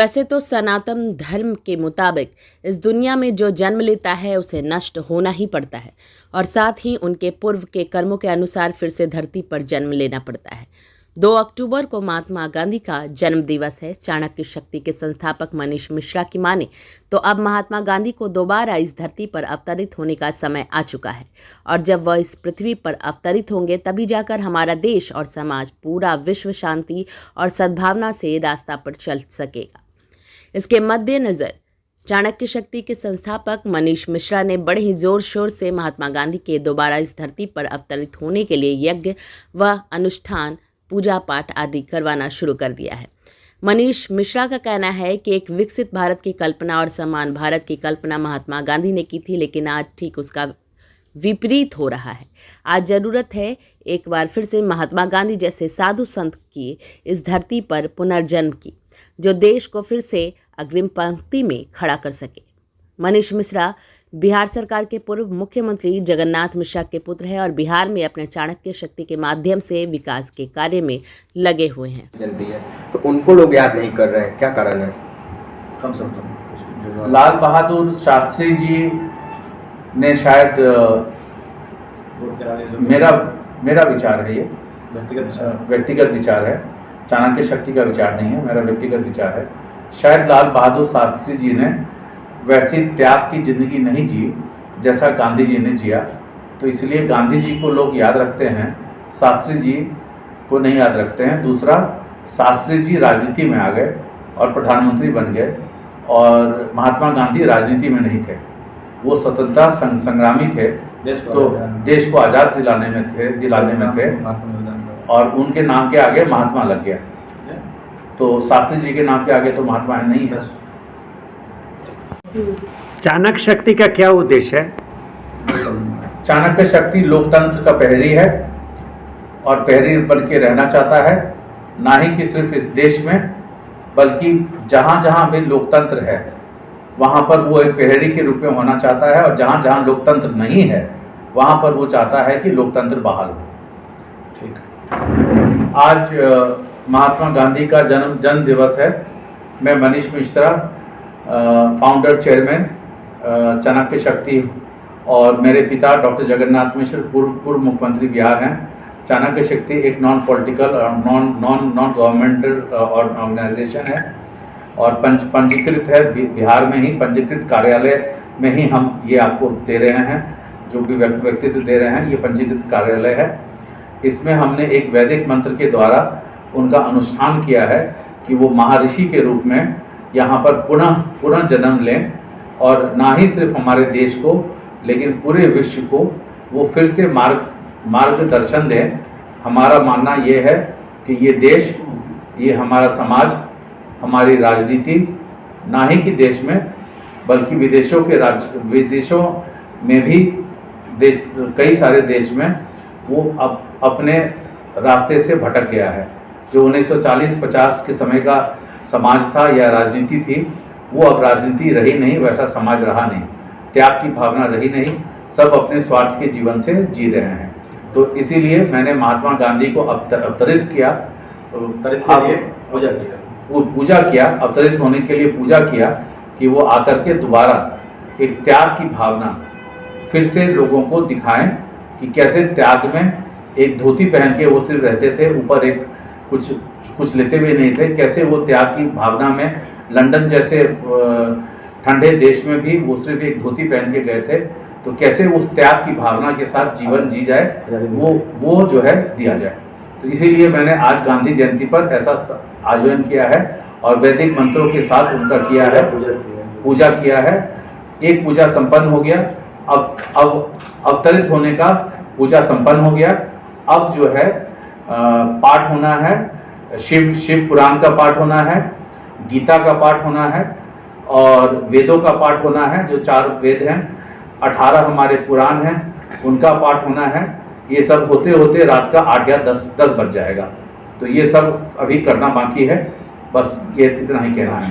वैसे तो सनातन धर्म के मुताबिक इस दुनिया में जो जन्म लेता है उसे नष्ट होना ही पड़ता है और साथ ही उनके पूर्व के कर्मों के अनुसार फिर से धरती पर जन्म लेना पड़ता है। 2 अक्टूबर को महात्मा गांधी का जन्म दिवस है। चाणक्य शक्ति के संस्थापक मनीष मिश्रा की माने तो अब महात्मा गांधी को दोबारा इस धरती पर अवतरित होने का समय आ चुका है और जब वह इस पृथ्वी पर अवतरित होंगे तभी जाकर हमारा देश और समाज पूरा विश्व शांति और सद्भावना से रास्ता पर चल सकेगा। इसके मद्देनजर चाणक्य शक्ति के संस्थापक मनीष मिश्रा ने बड़े ही जोर शोर से महात्मा गांधी के दोबारा इस धरती पर अवतरित होने के लिए यज्ञ व अनुष्ठान, पूजा पाठ आदि करवाना शुरू कर दिया है। मनीष मिश्रा का कहना है कि एक विकसित भारत की कल्पना और समान भारत की कल्पना महात्मा गांधी ने की थी, लेकिन आज ठीक उसका विपरीत हो रहा है। आज जरूरत है एक बार फिर से महात्मा गांधी जैसे साधु संत की इस धरती पर पुनर्जन्म की, जो देश को फिर से अग्रिम पंक्ति में खड़ा कर सके। मनीष मिश्रा बिहार सरकार के पूर्व मुख्यमंत्री जगन्नाथ मिश्रा के पुत्र हैं और बिहार में अपने चाणक्य शक्ति के माध्यम से विकास के कार्य में लगे हुए हैं। तो उनको लोग याद नहीं कर रहे हैं, क्या कारण है? कम से कम लाल बहादुर शास्त्री जी ने शायद मेरा विचार है, ये व्यक्तिगत विचार है, चाणक्य शक्ति का विचार नहीं है, मेरा व्यक्तिगत विचार है। शायद लाल बहादुर शास्त्री जी ने वैसी त्याग की जिंदगी नहीं जी जैसा गांधी जी ने जिया, तो इसलिए गांधी जी को लोग याद रखते हैं, शास्त्री जी को नहीं याद रखते हैं। दूसरा, शास्त्री जी राजनीति में आ गए और प्रधानमंत्री बन गए और महात्मा गांधी राजनीति में नहीं थे, वो स्वतंत्रता संग्रामी थे, तो देश को आज़ाद दिलाने में थे और उनके नाम के आगे महात्मा लग गया, तो शास्त्री जी के नाम के आगे तो महात्मा नहीं है। चाणक्य शक्ति का क्या उद्देश्य है? चाणक्य शक्ति लोकतंत्र का प्रहरी है और प्रहरी बन के रहना चाहता है, ना ही कि सिर्फ इस देश में बल्कि जहाँ जहाँ भी लोकतंत्र है वहाँ पर वो एक प्रहरी के रूप में होना चाहता है और जहाँ जहाँ लोकतंत्र नहीं है वहाँ पर वो चाहता है कि लोकतंत्र बहाल हो। ठीक, आज महात्मा गांधी का जन्म दिवस है। मैं मनीष मिश्रा, फाउंडर चेयरमैन चाणक्य शक्ति, और मेरे पिता डॉक्टर जगन्नाथ मिश्र पूर्व मुख्यमंत्री बिहार हैं। चाणक्य शक्ति एक non political non governmental organization है और पंजीकृत है बिहार में ही, पंजीकृत कार्यालय में ही हम ये आपको दे रहे हैं, जो भी व्यक्तित्व दे रहे हैं, ये पंजीकृत कार्यालय है। इसमें हमने एक वैदिक मंत्र के द्वारा उनका अनुष्ठान किया है कि वो महर्षि के रूप में यहाँ पर पुनः जन्म लें और ना ही सिर्फ हमारे देश को लेकिन पूरे विश्व को वो फिर से मार्गदर्शन दें। हमारा मानना ये है कि ये देश, ये हमारा समाज, हमारी राजनीति ना ही कि देश में बल्कि विदेशों में भी कई सारे देश में वो अब अपने रास्ते से भटक गया है। जो 1940-50 के समय का समाज था या राजनीति थी, वो अब राजनीति रही नहीं, वैसा समाज रहा नहीं, त्याग की भावना रही नहीं, सब अपने स्वार्थ के जीवन से जी रहे हैं। तो इसीलिए मैंने महात्मा गांधी को अवतरित किया, अवतरित होने के लिए पूजा किया कि वो आकर के दोबारा एक त्याग की भावना फिर से लोगों को दिखाएं कि कैसे त्याग में एक धोती पहन के वो सिर्फ रहते थे, ऊपर एक कुछ लेते हुए नहीं थे, कैसे वो त्याग की भावना में लंदन जैसे ठंडे देश में भी वो सिर्फ एक धोती पहन के गए थे, तो कैसे उस त्याग की भावना के साथ जीवन जी जाए, वो जो है दिया जाए। तो इसीलिए मैंने आज गांधी जयंती पर ऐसा आयोजन किया है और वैदिक मंत्रों के साथ उनका किया है, पूजा किया है। एक पूजा संपन्न हो गया, अब अवतरित होने का पूजा संपन्न हो गया। अब जो है पाठ होना है, शिव पुराण का पाठ होना है, गीता का पाठ होना है और वेदों का पाठ होना है। जो 4 वेद हैं, 18 हमारे पुराण हैं, उनका पाठ होना है। ये सब होते होते रात का 8 या 10 बज जाएगा, तो ये सब अभी करना बाकी है। बस ये इतना ही कहना है।